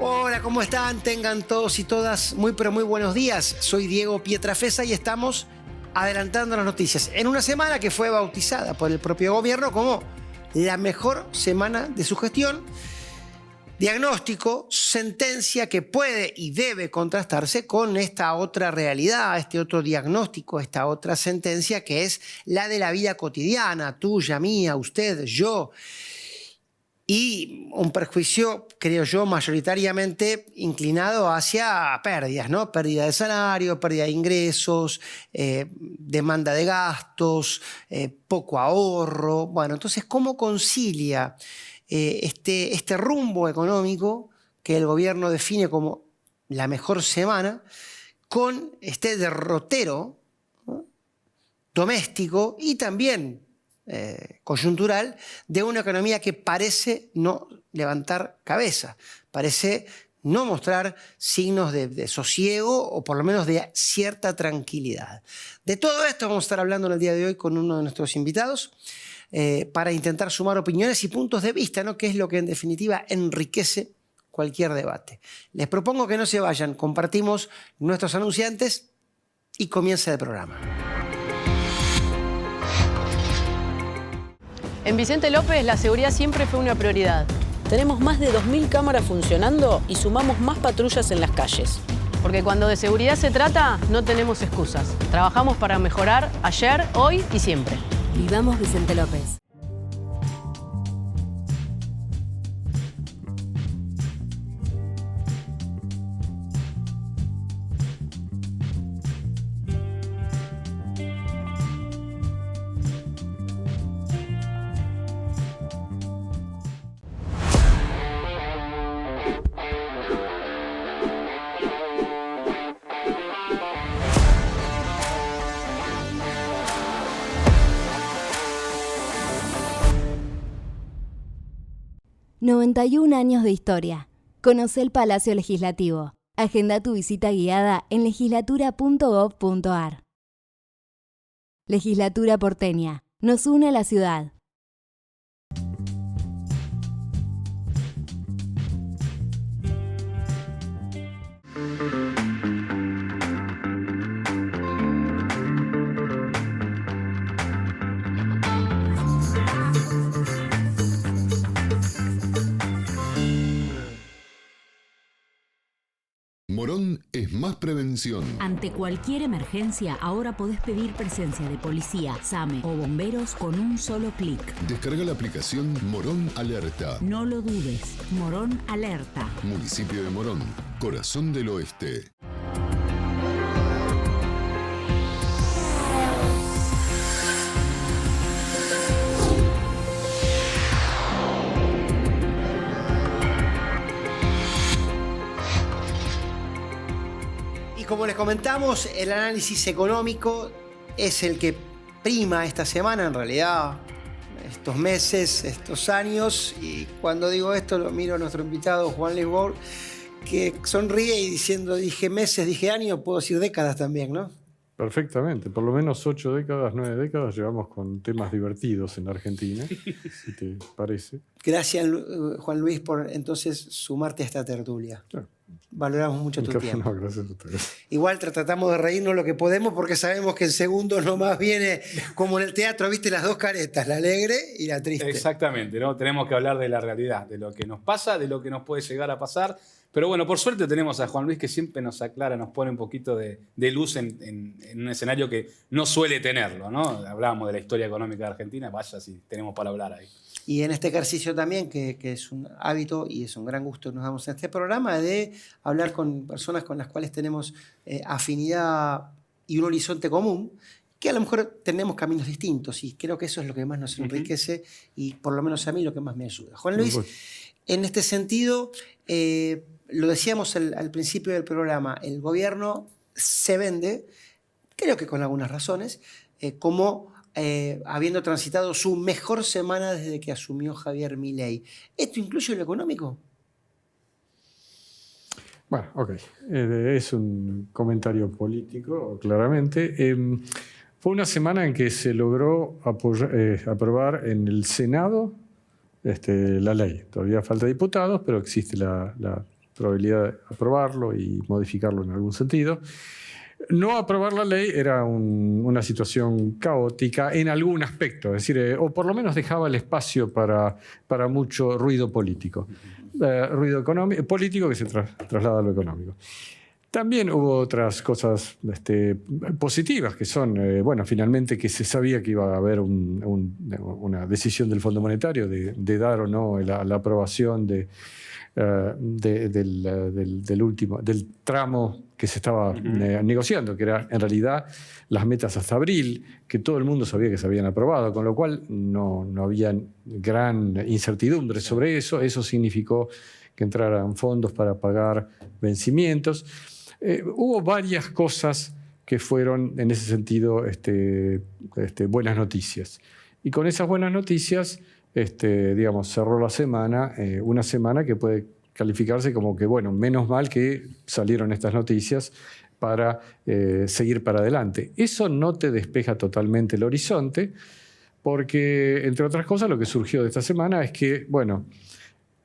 Hola, ¿cómo están? Tengan todos y todas muy pero muy buenos días. Soy Diego Pietrafesa y estamos adelantando las noticias en una semana que fue bautizada por el propio gobierno como la mejor semana de su gestión. Diagnóstico, sentencia que puede y debe contrastarse con esta otra realidad, este otro diagnóstico, esta otra sentencia que es la de la vida cotidiana, tuya, mía, usted, yo. Y un perjuicio, creo yo, mayoritariamente inclinado hacia pérdidas, ¿no? Pérdida de salario, pérdida de ingresos, demanda de gastos, poco ahorro. Bueno, entonces, ¿cómo concilia este rumbo económico que el gobierno define como la mejor semana con este derrotero, ¿no?, doméstico y también coyuntural de una economía que parece no levantar cabeza, parece no mostrar signos de sosiego o por lo menos de cierta tranquilidad? De todo esto vamos a estar hablando en el día de hoy con uno de nuestros invitados para intentar sumar opiniones y puntos de vista, ¿no?, que es lo que en definitiva enriquece cualquier debate. Les propongo que no se vayan, compartimos nuestros anunciantes y comienza el programa. En Vicente López la seguridad siempre fue una prioridad. Tenemos más de 2000 cámaras funcionando y sumamos más patrullas en las calles. Porque cuando de seguridad se trata, no tenemos excusas. Trabajamos para mejorar ayer, hoy y siempre. Vivamos Vicente López. ...91 años de historia. Conoce el Palacio Legislativo. Agenda tu visita guiada en legislatura.gov.ar. Legislatura porteña. Nos une a la ciudad. Morón es más prevención. Ante cualquier emergencia, ahora podés pedir presencia de policía, SAME o bomberos con un solo clic. Descarga la aplicación Morón Alerta. No lo dudes. Morón Alerta. Municipio de Morón, corazón del oeste. Como les comentamos, el análisis económico es el que prima esta semana, en realidad, estos meses, estos años. Y cuando digo esto, lo miro a nuestro invitado Juan Lisboa, que sonríe y diciendo, dije meses, dije años, puedo decir décadas también, ¿no? Perfectamente, por lo menos 8 décadas, 9 décadas llevamos con temas divertidos en Argentina, si te parece. Gracias, Juan Luis, por entonces sumarte a esta tertulia. Claro. Valoramos mucho tu tiempo. No, gracias a ustedes. Igual tratamos de reírnos lo que podemos porque sabemos que en segundos nomás viene, como en el teatro, viste, las dos caretas, la alegre y la triste. Exactamente, ¿no? Tenemos que hablar de la realidad, de lo que nos pasa, de lo que nos puede llegar a pasar. Pero bueno, por suerte tenemos a Juan Luis que siempre nos aclara, nos pone un poquito de luz en un escenario que no suele tenerlo, ¿no? Hablábamos de la historia económica de Argentina, vaya si tenemos para hablar ahí. Y en este ejercicio también, que es un hábito y es un gran gusto que nos damos en este programa, de hablar con personas con las cuales tenemos afinidad y un horizonte común, que a lo mejor tenemos caminos distintos, y creo que eso es lo que más nos enriquece y por lo menos a mí lo que más me ayuda. Juan Luis, en este sentido, lo decíamos al principio del programa, el gobierno se vende, creo que con algunas razones, como habiendo transitado su mejor semana desde que asumió Javier Milei. ¿Esto incluye lo económico? Bueno, ok. Es un comentario político, claramente. Fue una semana en que se logró aprobar en el Senado la ley. Todavía falta diputados, pero existe la probabilidad de aprobarlo y modificarlo en algún sentido. No aprobar la ley era una situación caótica en algún aspecto, es decir, o por lo menos dejaba el espacio para mucho ruido político. Ruido político que se traslada a lo económico. También hubo otras cosas positivas, que son, bueno, finalmente que se sabía que iba a haber una decisión del Fondo Monetario de dar o no la aprobación del tramo que se estaba negociando, que era en realidad las metas hasta abril, que todo el mundo sabía que se habían aprobado, con lo cual no había gran incertidumbre sobre eso. Eso significó que entraran fondos para pagar vencimientos. Hubo varias cosas que fueron en ese sentido buenas noticias. Y con esas buenas noticias, digamos, cerró la semana, una semana que puede calificarse como que, bueno, menos mal que salieron estas noticias para seguir para adelante. Eso no te despeja totalmente el horizonte, porque, entre otras cosas, lo que surgió de esta semana es que, bueno,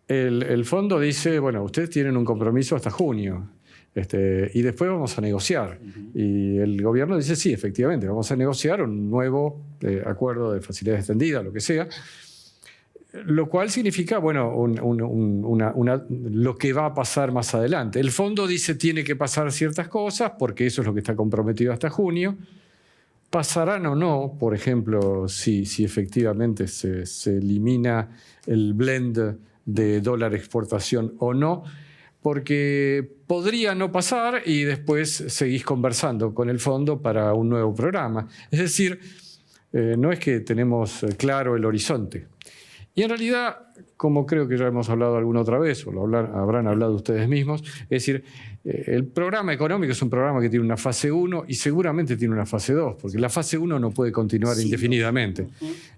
el fondo dice, bueno, ustedes tienen un compromiso hasta junio, y después vamos a negociar. Y el gobierno dice, sí, efectivamente, vamos a negociar un nuevo acuerdo de facilidad extendida, lo que sea, lo cual significa, bueno, lo que va a pasar más adelante. El fondo dice tiene que pasar ciertas cosas porque eso es lo que está comprometido hasta junio. ¿Pasarán o no? Por ejemplo, si efectivamente se elimina el blend de dólar exportación o no, porque podría no pasar y después seguís conversando con el fondo para un nuevo programa. Es decir, no es que tenemos claro el horizonte. Y en realidad, como creo que ya hemos hablado alguna otra vez, o habrán hablado ustedes mismos, es decir, el programa económico es un programa que tiene una fase 1 y seguramente tiene una fase 2, porque la fase 1 no puede continuar indefinidamente.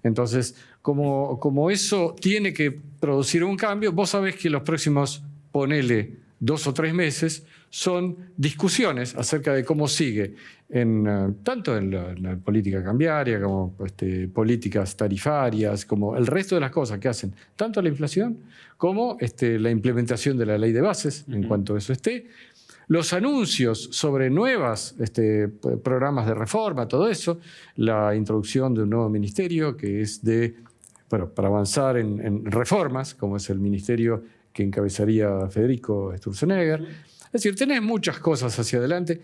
Entonces, como eso tiene que producir un cambio, vos sabés que los próximos, ponele 2 o 3 meses, son discusiones acerca de cómo sigue, tanto en la política cambiaria como políticas tarifarias, como el resto de las cosas que hacen, tanto la inflación como la implementación de la ley de bases, en cuanto eso esté, los anuncios sobre nuevos programas de reforma, todo eso, la introducción de un nuevo ministerio que es para avanzar en reformas, como es el ministerio que encabezaría Federico Sturzenegger. Es decir, tenés muchas cosas hacia adelante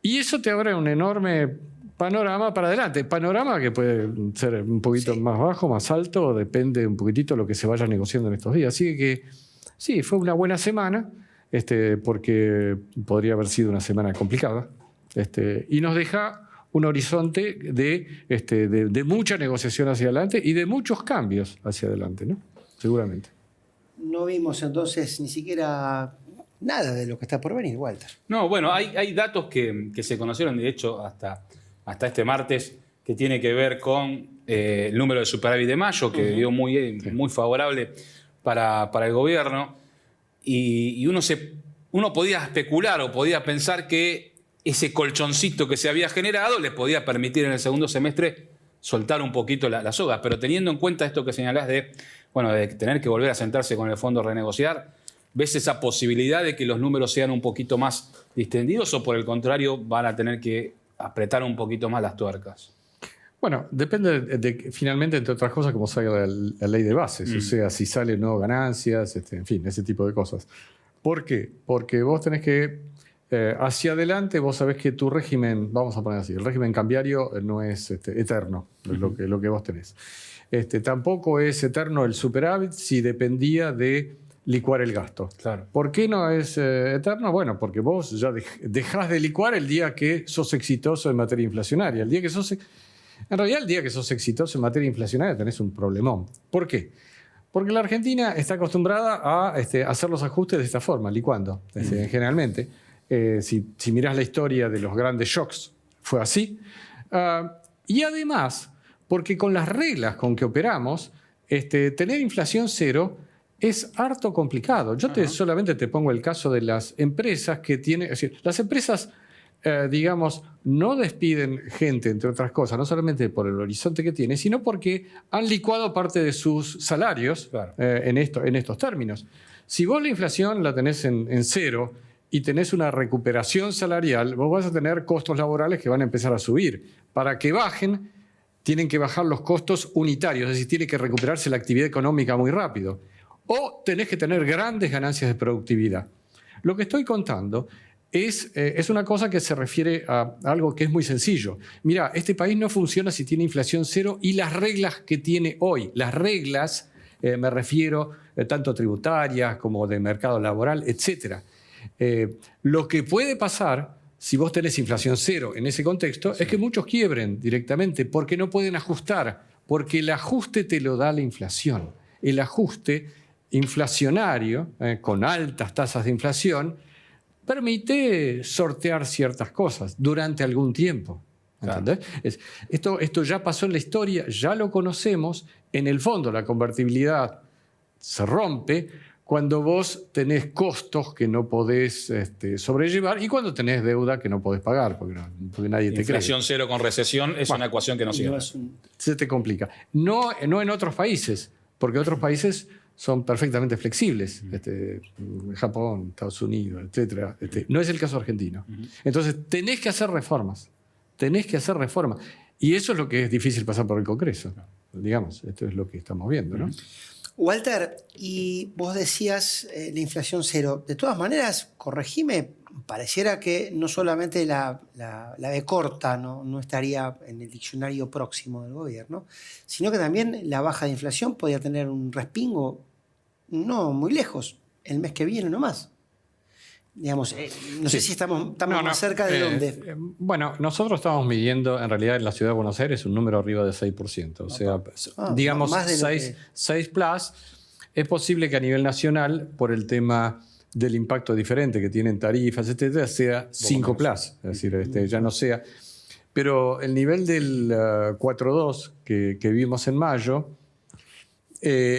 y eso te abre un enorme panorama para adelante. Panorama que puede ser un poquito más bajo, más alto, depende un poquitito de lo que se vaya negociando en estos días. Así que sí, fue una buena semana, porque podría haber sido una semana complicada, y nos deja un horizonte de mucha negociación hacia adelante y de muchos cambios hacia adelante, ¿no? Seguramente. No vimos entonces ni siquiera nada de lo que está por venir, Walter. No, bueno, hay datos que se conocieron, de hecho, hasta este martes, que tiene que ver con el número de superávit de mayo, que dio muy favorable para el gobierno. Y uno podía especular o podía pensar que ese colchoncito que se había generado les podía permitir en el segundo semestre soltar un poquito la soga. Pero teniendo en cuenta esto que señalás de tener que volver a sentarse con el fondo a renegociar, ¿ves esa posibilidad de que los números sean un poquito más distendidos o por el contrario van a tener que apretar un poquito más las tuercas? Bueno, depende finalmente, entre otras cosas, cómo salga la ley de bases, o sea, si salen no ganancias, en fin, ese tipo de cosas. ¿Por qué? Porque vos tenés que, hacia adelante, vos sabés que tu régimen, vamos a poner así, el régimen cambiario no es eterno, lo que vos tenés. Tampoco es eterno el superávit si dependía de licuar el gasto. Claro. ¿Por qué no es eterno? Bueno, porque vos ya dejás de licuar el día que sos exitoso en materia inflacionaria. En realidad, el día que sos exitoso en materia inflacionaria tenés un problemón. ¿Por qué? Porque la Argentina está acostumbrada a hacer los ajustes de esta forma, licuando. Generalmente, si mirás la historia de los grandes shocks, fue así. Y además, porque con las reglas con que operamos, tener inflación cero es harto complicado. Yo solamente te pongo el caso de las empresas que tienen... Es decir, las empresas, digamos, no despiden gente, entre otras cosas, no solamente por el horizonte que tiene, sino porque han licuado parte de sus salarios en estos términos. Si vos la inflación la tenés en cero y tenés una recuperación salarial, vos vas a tener costos laborales que van a empezar a subir. Para que bajen, tienen que bajar los costos unitarios, es decir, tiene que recuperarse la actividad económica muy rápido. O tenés que tener grandes ganancias de productividad. Lo que estoy contando es una cosa que se refiere a algo que es muy sencillo. Mira, este país no funciona si tiene inflación cero y las reglas que tiene hoy. Las reglas, me refiero tanto tributarias como de mercado laboral, etc. Lo que puede pasar si vos tenés inflación cero en ese contexto es que muchos quiebren directamente porque no pueden ajustar, porque el ajuste te lo da la inflación. El ajuste inflacionario, con altas tasas de inflación, permite sortear ciertas cosas durante algún tiempo. ¿Entendés? Esto ya pasó en la historia, ya lo conocemos. En el fondo, la convertibilidad se rompe cuando vos tenés costos que no podés sobrellevar y cuando tenés deuda que no podés pagar, porque nadie te cree. Inflación cero con recesión es una ecuación que no sirve. Se te complica. No en otros países, porque otros países son perfectamente flexibles. Japón, Estados Unidos, etc. No es el caso argentino. Entonces, tenés que hacer reformas. Tenés que hacer reformas. Y eso es lo que es difícil pasar por el Congreso. Digamos, esto es lo que estamos viendo, ¿no? Walter, y vos decías la inflación cero. De todas maneras, corregime, pareciera que no solamente la B corta no estaría en el diccionario próximo del gobierno, sino que también la baja de inflación podría tener un respingo no muy lejos, el mes que viene nomás. Digamos, no sé si estamos más cerca de dónde. Bueno, nosotros estamos midiendo, en realidad, en la ciudad de Buenos Aires un número arriba de 6%. O sea, digamos, más de 6 plus. Es posible que a nivel nacional, por el tema del impacto diferente que tienen tarifas, etcétera, sea 5 plus. Es decir, ya no sea. Pero el nivel del 4.2 que vimos en mayo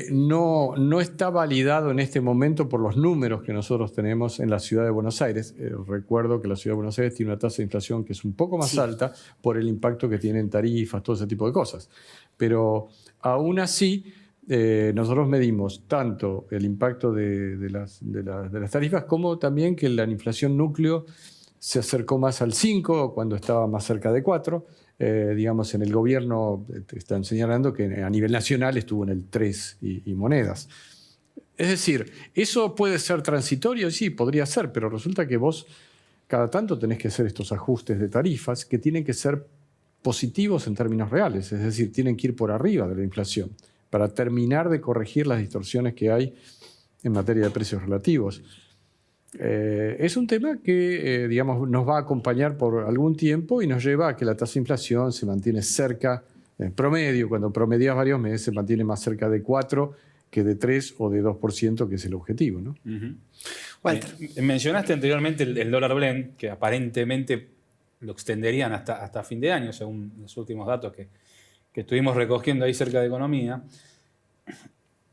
no está validado en este momento por los números que nosotros tenemos en la ciudad de Buenos Aires. Recuerdo que la ciudad de Buenos Aires tiene una tasa de inflación que es un poco más alta por el impacto que tienen tarifas, todo ese tipo de cosas. Pero aún así, nosotros medimos tanto el impacto de las tarifas como también que la inflación núcleo se acercó más al 5 cuando estaba más cerca de 4. Digamos, en el gobierno te están señalando que a nivel nacional estuvo en el 3 y monedas. Es decir, ¿eso puede ser transitorio? Sí, podría ser, pero resulta que vos cada tanto tenés que hacer estos ajustes de tarifas que tienen que ser positivos en términos reales, es decir, tienen que ir por arriba de la inflación para terminar de corregir las distorsiones que hay en materia de precios relativos. Es un tema que digamos, nos va a acompañar por algún tiempo y nos lleva a que la tasa de inflación se mantiene cerca, en promedio, cuando promedias varios meses, se mantiene más cerca de 4 que de 3 o de 2%, que es el objetivo, ¿no? Walter. Mencionaste anteriormente el dólar blend, que aparentemente lo extenderían hasta fin de año, según los últimos datos que estuvimos recogiendo ahí cerca de Economía.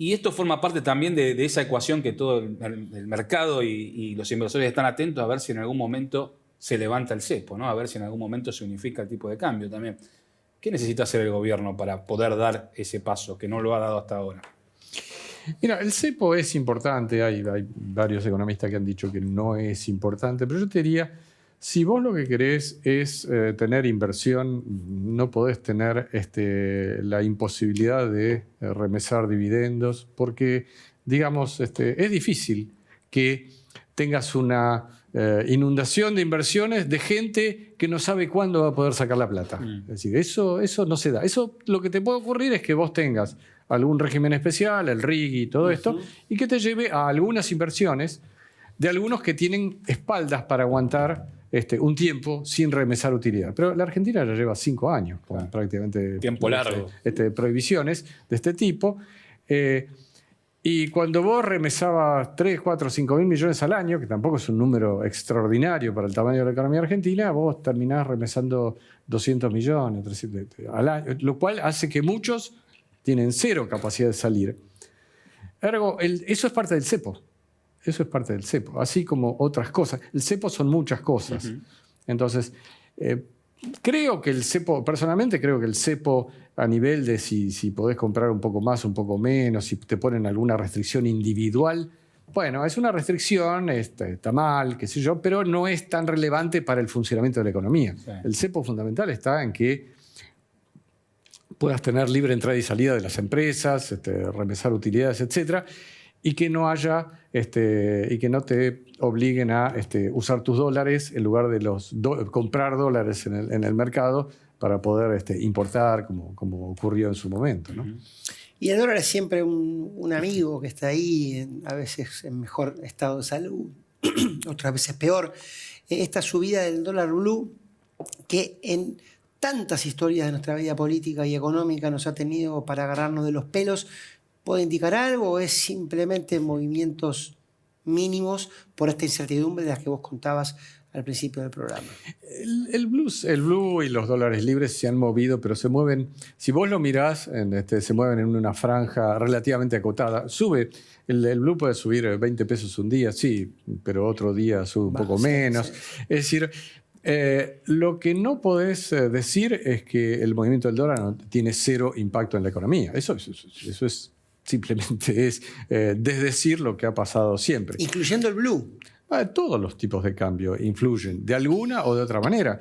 Y esto forma parte también de esa ecuación que todo el mercado y los inversores están atentos a ver si en algún momento se levanta el cepo, ¿no? A ver si en algún momento se unifica el tipo de cambio también. ¿Qué necesita hacer el gobierno para poder dar ese paso que no lo ha dado hasta ahora? Mira, el cepo es importante, hay varios economistas que han dicho que no es importante, pero yo te diría, si vos lo que querés es tener inversión, no podés tener la imposibilidad de remesar dividendos, porque, digamos, es difícil que tengas una inundación de inversiones de gente que no sabe cuándo va a poder sacar la plata. Es decir, eso no se da. Eso lo que te puede ocurrir es que vos tengas algún régimen especial, el RIGI y todo esto, y que te lleve a algunas inversiones de algunos que tienen espaldas para aguantar un tiempo sin remesar utilidad. Pero la Argentina ya lleva 5 años con prácticamente tiempo largo. Prohibiciones de este tipo. Y cuando vos remesabas 3, 4, 5 mil millones al año, que tampoco es un número extraordinario para el tamaño de la economía argentina, vos terminás remesando 200 millones 300 al año, lo cual hace que muchos tienen cero capacidad de salir. Ergo, eso es parte del cepo. Eso es parte del cepo, así como otras cosas. El cepo son muchas cosas. Entonces, creo que el cepo, personalmente creo que el cepo a nivel de si podés comprar un poco más, un poco menos, si te ponen alguna restricción individual, Bueno, es una restricción, está mal, qué sé yo, pero no es tan relevante para el funcionamiento de la economía. Sí. El cepo fundamental está en que puedas tener libre entrada y salida de las empresas, remesar utilidades, etcétera, y que no haya y que no te obliguen a usar tus dólares en lugar de comprar dólares en el mercado para poder importar, como ocurrió en su momento, ¿no? Y el dólar es siempre un amigo que está ahí, a veces en mejor estado de salud, otras veces peor. Esta subida del dólar blue, que en tantas historias de nuestra vida política y económica nos ha tenido para agarrarnos de los pelos, ¿puede indicar algo o es simplemente movimientos mínimos por esta incertidumbre de las que vos contabas al principio del programa? El blue y los dólares libres se han movido, pero se mueven, si vos lo mirás, se mueven en una franja relativamente acotada. Sube, el blue puede subir 20 pesos un día, sí, pero otro día sube un poco menos. Sí. Es decir, lo que no podés decir es que el movimiento del dólar no tiene cero impacto en la economía. Eso es simplemente es desdecir lo que ha pasado siempre. Incluyendo el blue. Todos los tipos de cambio influyen de alguna o de otra manera.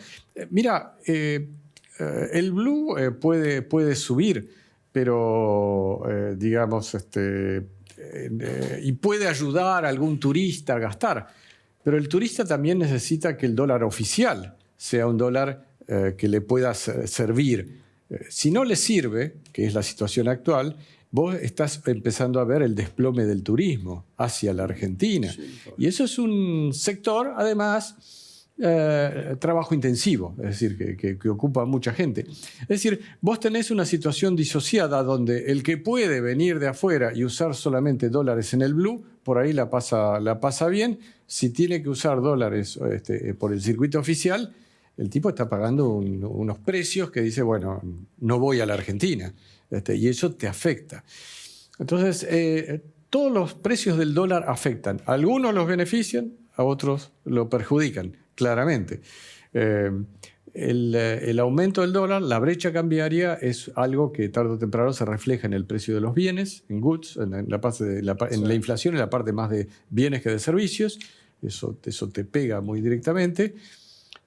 Mira, el blue puede subir, pero digamos, y puede ayudar a algún turista a gastar. Pero el turista también necesita que el dólar oficial sea un dólar que le pueda servir. Si no le sirve, que es la situación actual, vos estás empezando a ver el desplome del turismo hacia la Argentina. Sí, y eso es un sector, además, trabajo intensivo, es decir, que ocupa a mucha gente. Es decir, vos tenés una situación disociada donde el que puede venir de afuera y usar solamente dólares en el blue, por ahí la pasa bien. Si tiene que usar dólares por el circuito oficial, el tipo está pagando unos precios que dice, bueno, no voy a la Argentina. Y eso te afecta. Entonces, todos los precios del dólar afectan. Algunos los benefician, a otros lo perjudican, claramente. El aumento del dólar, la brecha cambiaria, es algo que tarde o temprano se refleja en el precio de los bienes, en goods, en la inflación, en la parte más de bienes que de servicios. Eso te pega muy directamente.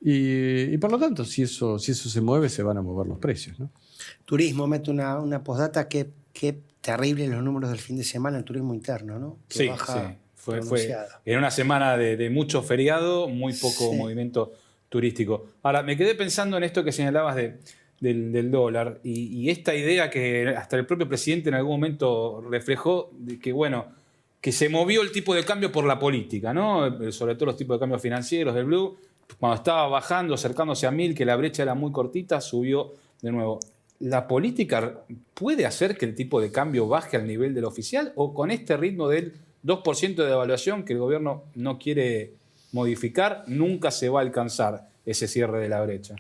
Y por lo tanto, si eso se mueve, se van a mover los precios, ¿no? Turismo, meto una postdata, que terrible los números del fin de semana en turismo interno, ¿no? Que sí, baja fue en una semana de mucho feriado, muy poco movimiento turístico. Ahora, me quedé pensando en esto que señalabas del dólar y esta idea que hasta el propio presidente en algún momento reflejó, de que, bueno, que se movió el tipo de cambio por la política, ¿no? Sobre todo los tipos de cambios financieros del blue. Cuando estaba bajando, acercándose a 1000, que la brecha era muy cortita, subió de nuevo. ¿La política puede hacer que el tipo de cambio baje al nivel del oficial o con este ritmo del 2% de devaluación que el gobierno no quiere modificar, nunca se va a alcanzar ese cierre de la brecha?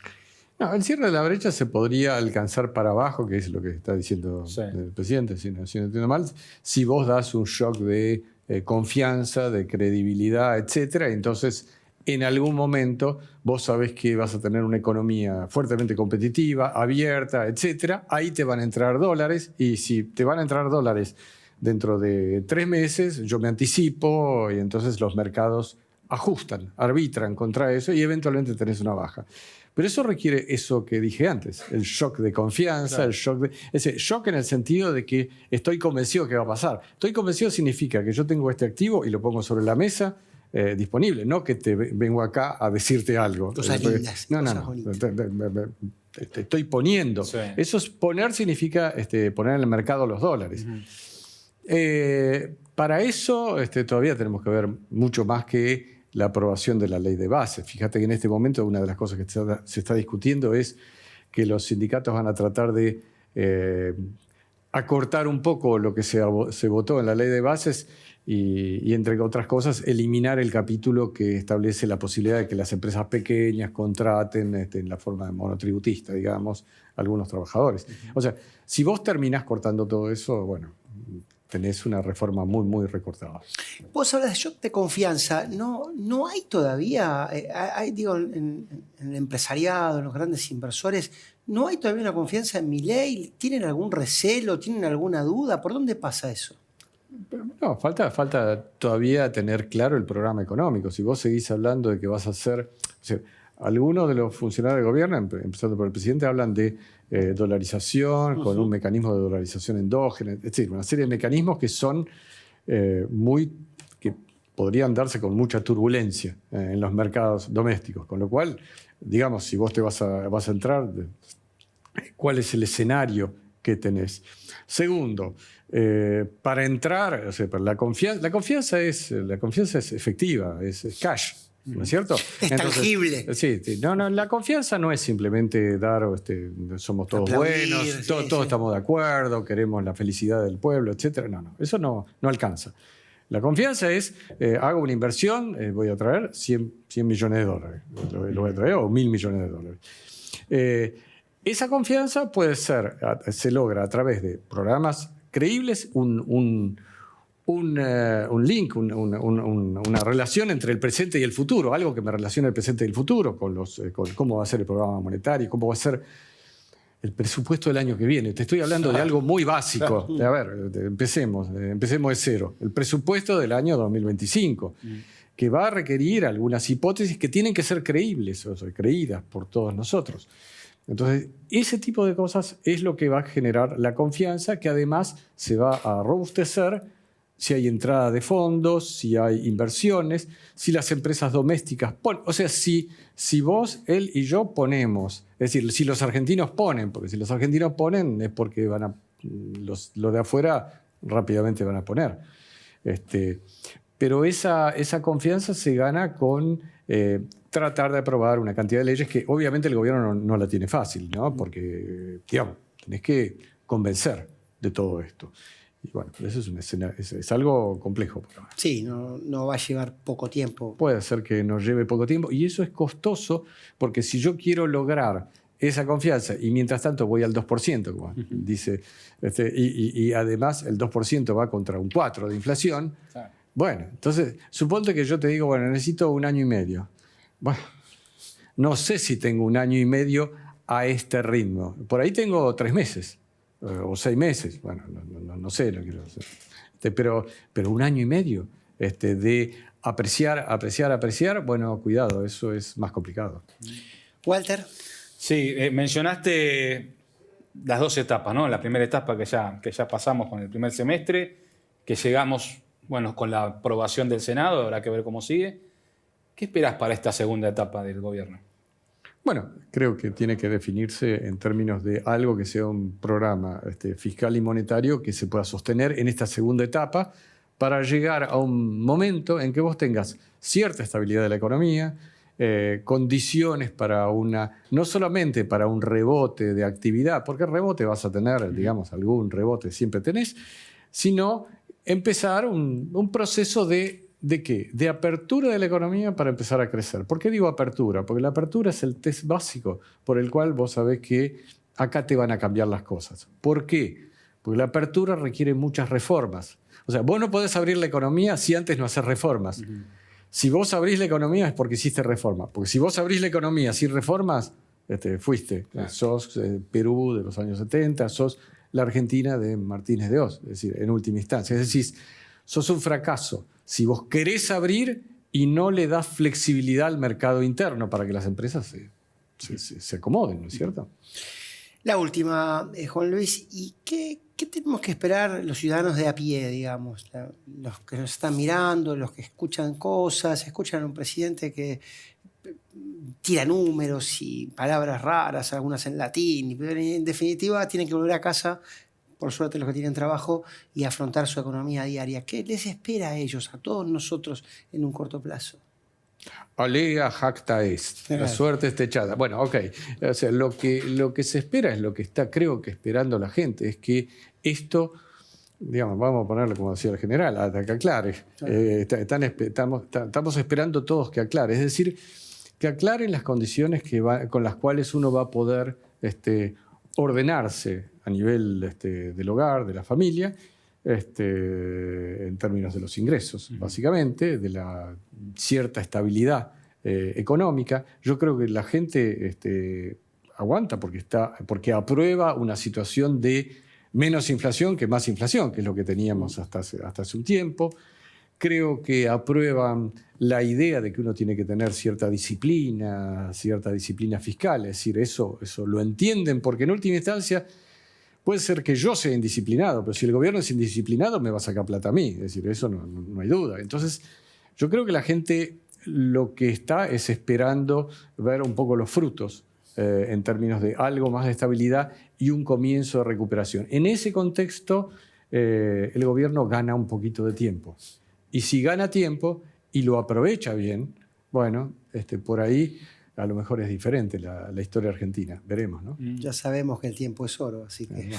No, el cierre de la brecha se podría alcanzar para abajo, que es lo que está diciendo el presidente, si no entiendo mal, si vos das un shock de confianza, de credibilidad, etcétera, entonces en algún momento vos sabés que vas a tener una economía fuertemente competitiva, abierta, etcétera. Ahí te van a entrar dólares y si te van a entrar dólares dentro de 3 meses, yo me anticipo y entonces los mercados ajustan, arbitran contra eso y eventualmente tenés una baja. Pero eso requiere eso que dije antes, el shock de confianza, claro. Ese shock en el sentido de que estoy convencido que va a pasar. Estoy convencido significa que yo tengo este activo y lo pongo sobre la mesa, disponible, no que te vengo acá a decirte algo. Cosas lindas. No. Te estoy poniendo. Sí. Eso es poner, significa poner en el mercado los dólares. Para eso todavía tenemos que ver mucho más que la aprobación de la ley de base. Fíjate que en este momento una de las cosas que se está discutiendo es que los sindicatos van a tratar de acortar un poco lo que se votó en la ley de bases y entre otras cosas, eliminar el capítulo que establece la posibilidad de que las empresas pequeñas contraten en la forma de monotributista, digamos, algunos trabajadores. O sea, si vos terminás cortando todo eso, bueno, tenés una reforma muy, muy recortada. Vos hablas de shock de confianza. No hay todavía, digo, en el empresariado, en los grandes inversores, ¿no hay todavía una confianza en Milei? ¿Tienen algún recelo? ¿Tienen alguna duda? ¿Por dónde pasa eso? No, falta todavía tener claro el programa económico. Si vos seguís hablando de que vas a hacer... O sea, algunos de los funcionarios del gobierno, empezando por el presidente, hablan de dolarización, con un mecanismo de dolarización endógena, es decir, una serie de mecanismos que son que podrían darse con mucha turbulencia en los mercados domésticos. Con lo cual, digamos, si vos te vas a entrar, ¿cuál es el escenario que tenés? Segundo, para entrar, o sea, la confianza es efectiva, es cash, ¿no es cierto? Es tangible. Sí, no, la confianza no es simplemente dar, somos todos Aplaudir, buenos, sí, todos estamos de acuerdo, queremos la felicidad del pueblo, etc. No, eso no alcanza. La confianza es, hago una inversión, voy a traer 100 millones de dólares, lo voy a traer, o 1.000 millones de dólares. Esa confianza se logra a través de programas creíbles, un link, una relación entre el presente y el futuro, algo que me relacione el presente y el futuro, con cómo va a ser el programa monetario, cómo va a ser el presupuesto del año que viene. Te estoy hablando de algo muy básico. A ver, empecemos de cero. El presupuesto del año 2025, que va a requerir algunas hipótesis que tienen que ser creíbles, o sea, creídas por todos nosotros. Entonces, ese tipo de cosas es lo que va a generar la confianza, que además se va a robustecer si hay entrada de fondos, si hay inversiones, si las empresas domésticas ponen. O sea, si vos, él y yo ponemos, es decir, si los argentinos ponen, porque si los argentinos ponen es porque los de afuera rápidamente van a poner. Pero esa confianza se gana con tratar de aprobar una cantidad de leyes que obviamente el gobierno no la tiene fácil, ¿no? Porque, digamos, tenés que convencer de todo esto. Y bueno, eso es algo complejo. Sí, no va a llevar poco tiempo. Puede ser que nos lleve poco tiempo y eso es costoso porque si yo quiero lograr esa confianza y mientras tanto voy al 2%, como dice, y además el 2% va contra un 4% de inflación, claro. Bueno, entonces suponte que yo te digo, bueno, necesito 1 año y medio. Bueno, no sé si tengo 1 año y medio a este ritmo. Por ahí tengo 3 meses. O 6 meses, bueno, no sé, no quiero hacer. Pero 1 año y medio de apreciar, bueno, cuidado, eso es más complicado. Walter. Sí, mencionaste las 2 etapas, ¿no? La primera etapa que ya pasamos con el primer semestre, que llegamos, bueno, con la aprobación del Senado, habrá que ver cómo sigue. ¿Qué esperás para esta segunda etapa del gobierno? Bueno, creo que tiene que definirse en términos de algo que sea un programa fiscal y monetario que se pueda sostener en esta segunda etapa para llegar a un momento en que vos tengas cierta estabilidad de la economía, condiciones para no solamente para un rebote de actividad, porque el rebote vas a tener, digamos, algún rebote siempre tenés, sino empezar un proceso ¿de qué? De apertura de la economía para empezar a crecer. ¿Por qué digo apertura? Porque la apertura es el test básico por el cual vos sabés que acá te van a cambiar las cosas. ¿Por qué? Porque la apertura requiere muchas reformas. O sea, vos no podés abrir la economía si antes no haces reformas. Si vos abrís la economía es porque hiciste reforma. Porque si vos abrís la economía sin reformas, fuiste. Claro. Sos Perú de los años 70, sos la Argentina de Martínez de Oz, es decir, en última instancia. Es decir, sos un fracaso si vos querés abrir y no le das flexibilidad al mercado interno para que las empresas se acomoden, ¿no es cierto? La última, Juan Luis, ¿y qué tenemos que esperar los ciudadanos de a pie, digamos? Los que nos están mirando, los que escuchan cosas, escuchan a un presidente que tira números y palabras raras, algunas en latín, pero en definitiva tienen que volver a casa, por suerte los que tienen trabajo, y afrontar su economía diaria. ¿Qué les espera a ellos, a todos nosotros, en un corto plazo? Alega jacta est. La suerte está echada. Bueno, ok. O sea, lo que se espera es lo que está, creo que esperando la gente, es que esto, digamos, vamos a ponerlo como decía el general, hasta que aclare. Estamos esperando todos que aclare. Es decir, que aclaren las condiciones con las cuales uno va a poder ordenarse a nivel del hogar, de la familia, en términos de los ingresos, básicamente, de la cierta estabilidad económica. Yo creo que la gente aguanta porque aprueba una situación de menos inflación que más inflación, que es lo que teníamos hasta hace un tiempo. Creo que aprueban la idea de que uno tiene que tener cierta disciplina fiscal, es decir, eso lo entienden, porque en última instancia puede ser que yo sea indisciplinado, pero si el gobierno es indisciplinado me va a sacar plata a mí, es decir, eso no hay duda. Entonces, yo creo que la gente lo que está es esperando ver un poco los frutos en términos de algo más de estabilidad y un comienzo de recuperación. En ese contexto, el gobierno gana un poquito de tiempo. Y si gana tiempo y lo aprovecha bien, bueno, por ahí a lo mejor es diferente la historia argentina. Veremos, ¿no? Ya sabemos que el tiempo es oro, así que...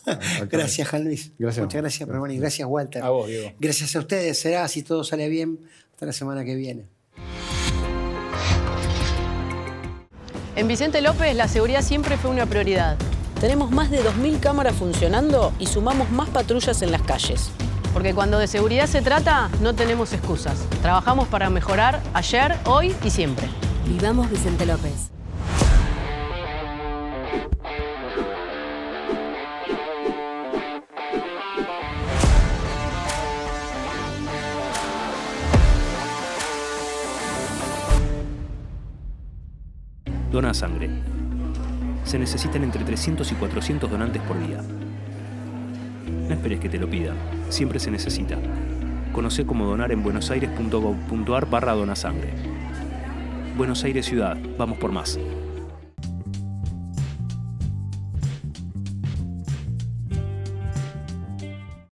Acá. Gracias, Juan Luis. Gracias. Muchas gracias, Permani. Y gracias, Walter. A vos, Diego. Gracias a ustedes. Será, si todo sale bien, hasta la semana que viene. En Vicente López la seguridad siempre fue una prioridad. Tenemos más de 2.000 cámaras funcionando y sumamos más patrullas en las calles. Porque cuando de seguridad se trata, no tenemos excusas. Trabajamos para mejorar ayer, hoy y siempre. Vivamos Vicente López. Dona sangre. Se necesitan entre 300 y 400 donantes por día. No esperes que te lo pidan, siempre se necesita. Conoce cómo donar en buenosaires.gov.ar/donasangre. Buenos Aires Ciudad, vamos por más.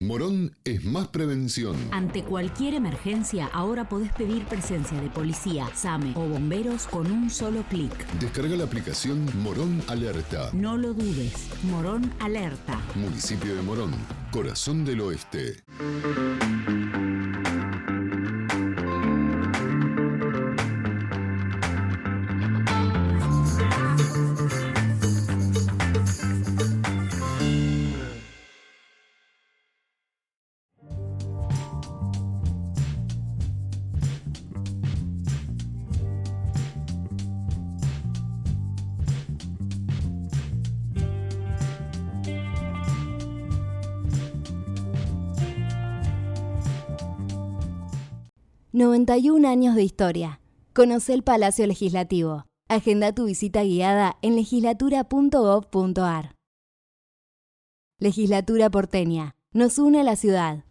Morón es más prevención. Ante cualquier emergencia, ahora podés pedir presencia de policía, SAME o bomberos con un solo clic. Descarga la aplicación Morón Alerta. No lo dudes. Morón Alerta. Municipio de Morón, corazón del oeste. ...91 años de historia. Conoce el Palacio Legislativo. Agenda tu visita guiada en legislatura.gov.ar. Legislatura porteña. Nos une a la ciudad.